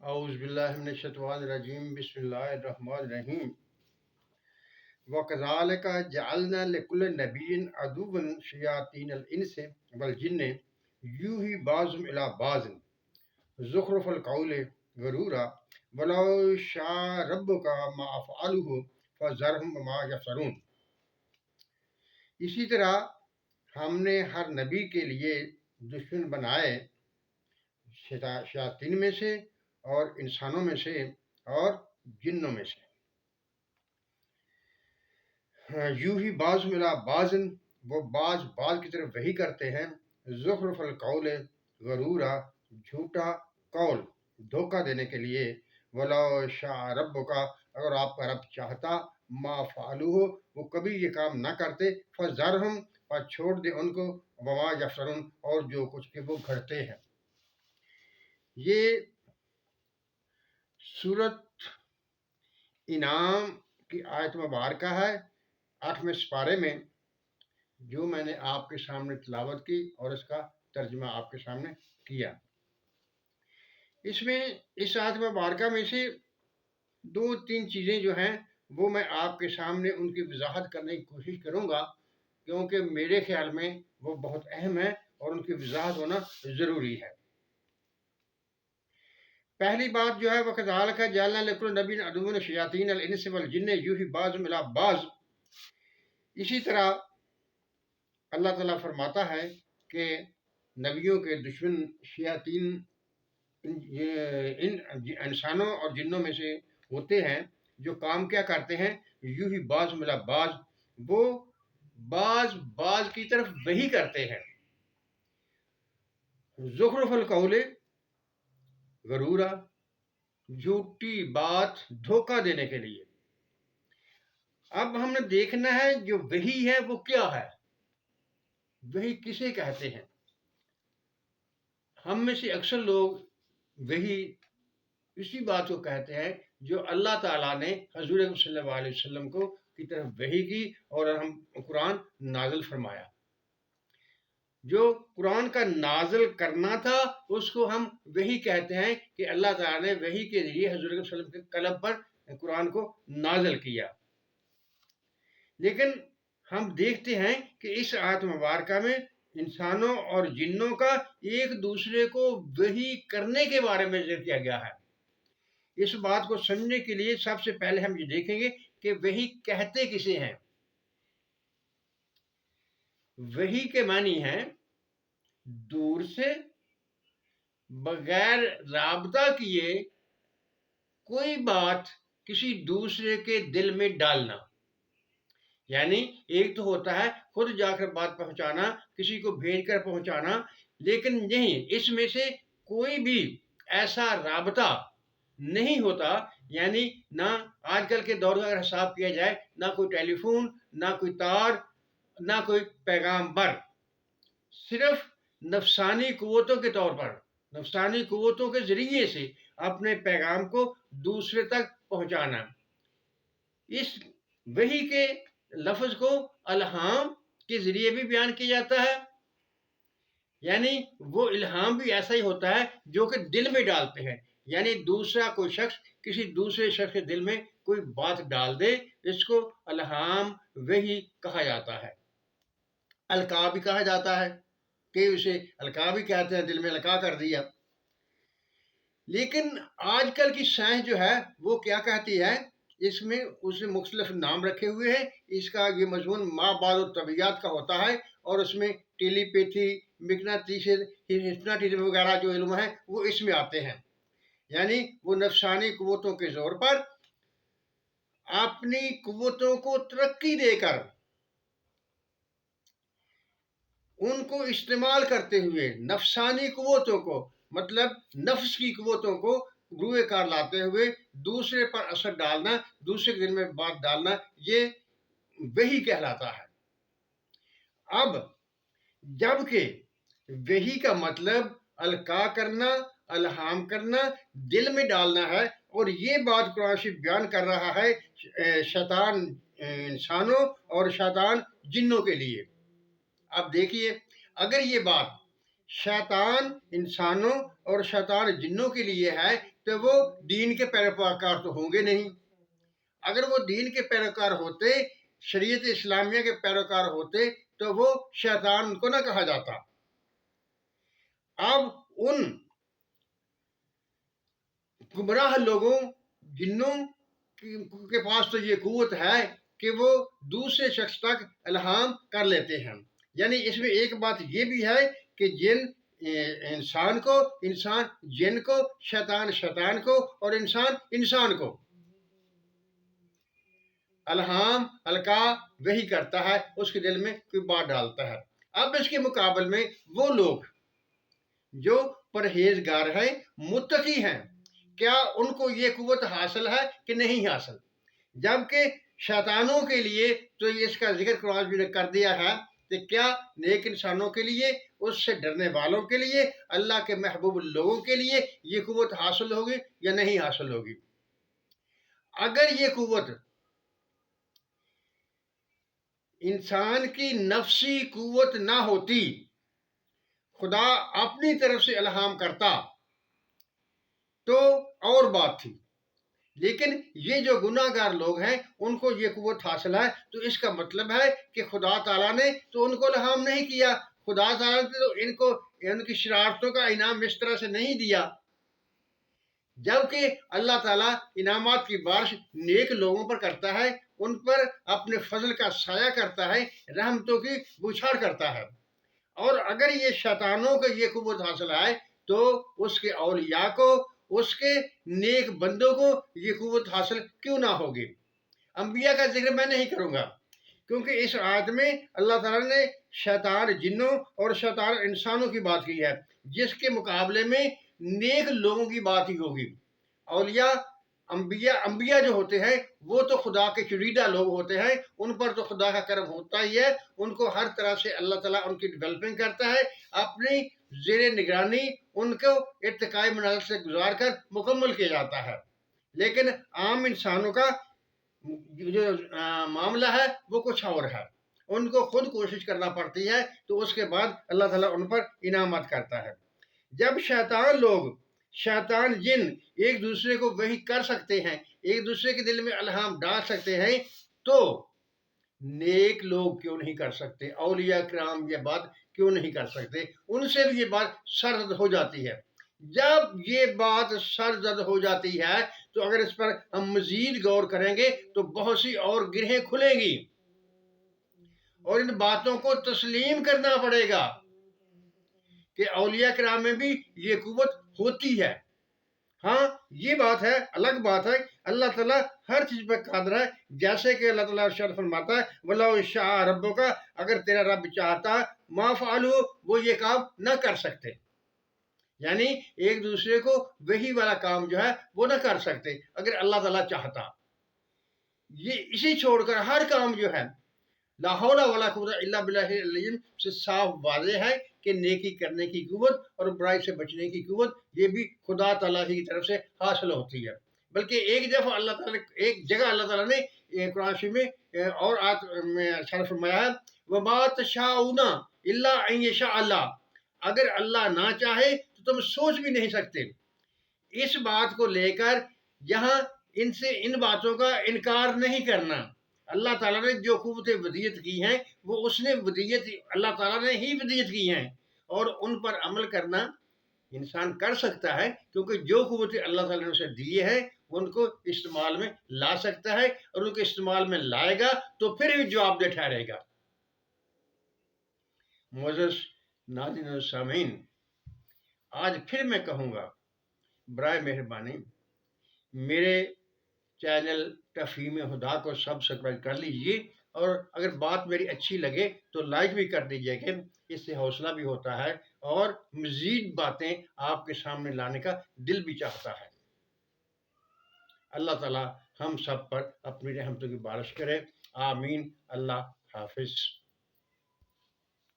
اعوذ باللہ من الشیطان الرجیم بسم اللہ الرحمن الرحیم وَكَذَلِكَ جَعَلْنَا لِكُلِّ نَبِيٍّ عَدُوًّا شَيَاطِينَ الْإِنسِ وَالْجِنِّ يُوحِي بَعْضُهُمْ إِلَىٰ بَعْضٍ زُخْرُفَ الْقَوْلِ غُرُورًا وَلَوْ شَاءَ رَبُّكَ مَا فَعَلُوهُ فَذَرْهُمْ وَمَا يَفْتَرُونَ۔ اسی طرح ہم نے ہر نبی کے لیے دشمن بنائے شیاطین میں سے اور انسانوں میں سے اور جنوں میں سے۔ یوحی بعض ملا بازن، وہ بعض کی طرف وحی کرتے ہیں، زخرف القول غرورا، جھوٹا قول دھوکہ دینے کے لیے، ولو شاء ربک، اگر آپ کا رب چاہتا، ما فعلوہ، وہ کبھی یہ کام نہ کرتے، فذرہم، پر چھوڑ دے ان کو، وما یفترون، اور جو کچھ کہ وہ گھڑتے ہیں۔ یہ سورت انعام کی آیت مبارکہ ہے، 8ویں سپارے میں، جو میں نے آپ کے سامنے تلاوت کی اور اس کا ترجمہ آپ کے سامنے کیا۔ اس میں اس آیت مبارکہ میں سے 2-3 چیزیں جو ہیں وہ میں آپ کے سامنے ان کی وضاحت کرنے کی کوشش کروں گا، کیونکہ میرے خیال میں وہ بہت اہم ہے اور ان کی وضاحت ہونا ضروری ہے۔ پہلی بات جو ہے وَكَذَلِكَ جَعَلْنَا لِكُلِّ نَبِيٍّ عَدُوًّا شَيَاطِينَ الْإِنسِ وَالْجِنِّ يُوحِي بَعْضُهُمْ إِلَىٰ بَعْضٍ۔ اسی طرح اللہ تعالیٰ فرماتا ہے کہ نبیوں کے دشمن شیاطین ان انسانوں اور جنوں میں سے ہوتے ہیں، جو کام کیا کرتے ہیں، یوحی بعض ملا بعض، وہ بعض کی طرف وحی کرتے ہیں، زخرف القول غرورا، جھوٹی بات دھوکہ دینے کے لیے۔ اب ہم نے دیکھنا ہے جو وحی ہے وہ کیا ہے، وحی کسے کہتے ہیں۔ ہم میں سے اکثر لوگ وحی اسی بات کو کہتے ہیں جو اللہ تعالیٰ نے حضور صلی اللہ علیہ وسلم کو کی طرف وحی کی اور ہم قرآن نازل فرمایا۔ جو قرآن کا نازل کرنا تھا اس کو ہم وحی کہتے ہیں کہ اللہ تعالیٰ نے وحی کے ذریعے حضور صلی اللہ علیہ وسلم کے قلب پر قرآن کو نازل کیا۔ لیکن ہم دیکھتے ہیں کہ اس آیت مبارکہ میں انسانوں اور جنوں کا ایک دوسرے کو وحی کرنے کے بارے میں ذکر کیا گیا ہے۔ اس بات کو سمجھنے کے لیے سب سے پہلے ہم یہ دیکھیں گے کہ وحی کہتے کسے ہیں۔ وحی کے معنی ہیں دور سے بغیر رابطہ کیے کوئی بات کسی دوسرے کے دل میں ڈالنا۔ یعنی ایک تو ہوتا ہے خود جا کر بات پہنچانا، کسی کو بھیج کر پہنچانا، لیکن نہیں، اس میں سے کوئی بھی ایسا رابطہ نہیں ہوتا، یعنی نہ آج کل کے دور کا اگر حساب کیا جائے، نہ کوئی ٹیلی فون، نہ کوئی تار، نہ کوئی پیغامبر، صرف نفسانی قوتوں کے طور پر، نفسانی قوتوں کے ذریعے سے اپنے پیغام کو دوسرے تک پہنچانا۔ اس وحی کے لفظ کو الہام کے ذریعے بھی بیان کیا جاتا ہے، یعنی وہ الہام بھی ایسا ہی ہوتا ہے جو کہ دل میں ڈالتے ہیں، یعنی دوسرا کوئی شخص کسی دوسرے شخص کے دل میں کوئی بات ڈال دے، اس کو الہام وحی کہا جاتا ہے۔ القاء بھی کہا جاتا ہے کہ اسے القاء بھی کہتے ہیں، دل میں القاء کر دیا۔ لیکن آج کل کی سائنس جو ہے وہ کیا کہتی ہے، اس میں اس نے مختلف نام رکھے ہوئے ہیں۔ اس کا یہ مضمون ما بعد الطبیعیات کا ہوتا ہے، اور اس میں ٹیلی پیتھی، ہپناٹزم وغیرہ جو علم ہیں وہ اس میں آتے ہیں۔ یعنی وہ نفسانی قوتوں کے زور پر اپنی قوتوں کو ترقی دے کر ان کو استعمال کرتے ہوئے نفسانی قوتوں کو، مطلب نفس کی قوتوں کو روئے کار لاتے ہوئے دوسرے پر اثر ڈالنا، دوسرے کے دل میں بات ڈالنا، یہ وحی کہلاتا ہے۔ اب جبکہ وحی کا مطلب القاء کرنا، الہام کرنا، دل میں ڈالنا ہے، اور یہ بات قرآن شریف بیان کر رہا ہے شیطان انسانوں اور شیطان جنوں کے لیے۔ اب دیکھیے، اگر یہ بات शैतान इंसानों और शैतान जिन्नों के लिए है तो वो दीन के पैरोकार तो होंगे नहीं। अगर वो दीन के पैरोकार होते, शरीयत इस्लामिया के पैरोकार होते, तो वो शैतान को ना कहा जाता। अब उन गुमराह लोगों, जिन्नों के पास तो ये कुव्वत है कि वो दूसरे शख्स तक इल्हाम कर लेते हैं। यानी इसमें एक बात ये भी है कि जिन इंसान को, इंसान जिन को, शैतान शैतान को और इंसान इंसान को इल्हाम अलका वही करता है, उसके दिल में कोई बात डालता है। अब इसके मुकाबले में वो लोग जो परहेजगार हैं, मुत्तकी हैं, क्या उनको ये कुव्वत हासिल है कि नहीं हासिल? जबकि शैतानों के लिए तो इसका जिक्र कुरान भी ने कर दिया है कि क्या नेक इंसानों के लिए, उससे डरने वालों के लिए, अल्लाह के महबूब लोगों के लिए ये कुव्वत हासिल होगी या नहीं हासिल होगी। अगर ये कुव्वत इंसान की नफ्सी कुव्वत ना होती, खुदा अपनी तरफ से इल्हाम करता तो और बात थी। लेकिन ये जो गुनाहगार लोग हैं उनको ये कुव्वत हासिल है, तो इसका मतलब है कि खुदा ताला ने तो उनको इल्हाम नहीं किया, खुदा ताला ने तो इनको इनकी शरारतों का इनाम इस तरह से नहीं दिया। जबकि अल्लाह ताला इनामात की बारिश नेक लोगों पर करता है, उन पर अपने फजल का साया करता है, रहमतों की बौछार करता है। और अगर ये शैतानों को ये कुव्वत हासिल है तो उसके औलिया को, उसके नेक बंदों को ये कुव्वत हासिल क्यों ना होगी। अंबिया का जिक्र मैं नहीं करूंगा, क्योंकि इस आयत में अल्लाह ताला ने शैतान जिन्नों और शैतान इंसानों की बात की है, जिसके मुकाबले में नेक लोगों की बात ही होगी। औलिया, अंबिया जो होते हैं वो तो खुदा के चुनीदा लोग होते हैं, उन पर तो खुदा का करम होता ही है, उनको हर तरह से अल्लाह ताला उनकी डेवलपिंग करता है, अपनी जेर निगरानी उनको इर्तिकाई मनाजिल से गुजार कर मुकम्मल किया जाता है। लेकिन आम इंसानों का जो मामला है वो कुछ और है, उनको खुद कोशिश करना पड़ती है, तो उसके बाद अल्लाह ताला उन पर इनामत करता है। जब शैतान लोग, शैतान जिन एक दूसरे को वही कर सकते हैं, एक दूसरे के दिल में इल्हाम डाल सकते हैं, तो नेक लोग क्यों नहीं कर सकते? औलिया किराम ये बात क्यों नहीं कर सकते? उनसे भी ये बात सरजद हो जाती है। जब ये बात सरजद हो जाती है तो अगर इस पर हम मजीद गौर करेंगे तो बहुत सी और गिरहें खुलेंगी और इन बातों को तस्लीम करना पड़ेगा कि औलिया किराम में भी ये कुव्वत होती है। हाँ, ये बात है, अलग बात है, अल्लाह ताला हर चीज पर कादिर है। जैसे कि अल्लाह ताला इरशाद फरमाता है, वलाउ शाअ रब्बुका, अगर तेरा रब चाहता मा फ़अलू, वो ये काम न कर सकते। यानी एक दूसरे को वही वाला काम जो है वो न कर सकते अगर अल्लाह ताला चाहता। ये इसी छोड़कर हर काम जो है ला हौला वला कुव्वता इल्ला बिल्लाहिल अलीम से साफ वाज़ेह है कि नेकी करने की कुव्वत और बुराई से बचने की कुव्वत ये भी खुदा ताला की तरफ से हासिल होती है। बल्कि एक दफ़ा अल्लाह ताला ने, एक जगह अल्लाह ताला ने कुरान शरीफ में और आयत में इरशाद फरमाया है, वमा तशाऊना इल्ला अन यशा अल्लाह, अगर अल्लाह ना चाहे तो तुम सोच भी नहीं सकते। इस बात को लेकर यहाँ इनसे इन बातों का इनकार नहीं करना। अल्लाह ताला ने जो कुव्वतें वदीयत की हैं वो उसने वदीयत, अल्लाह ताला ने ही वदीयत की हैं, और उन पर अमल करना इंसान कर सकता है, क्योंकि जो कुव्वतें अल्लाह ताला ने उसे दिए हैं उनको इस्तेमाल में ला सकता है, और उनको इस्तेमाल में लाएगा तो फिर भी जवाबदेह ठहरेगा। मोअज़्ज़ज़ नाज़रीन और सामीन, आज फिर मैं कहूँगा, बराए मेहरबानी मेरे चैनल तफ़हीम हुदा को सब्सक्राइब कर लीजिए, और अगर बात मेरी अच्छी लगे तो लाइक भी कर दीजिएगा, इससे हौसला भी होता है और मज़ीद बातें आपके सामने लाने का दिल भी चाहता है। अल्लाह ताला हम सब पर अपनी रहमतों की बारिश करे। आमीन। अल्लाह हाफ़िज़।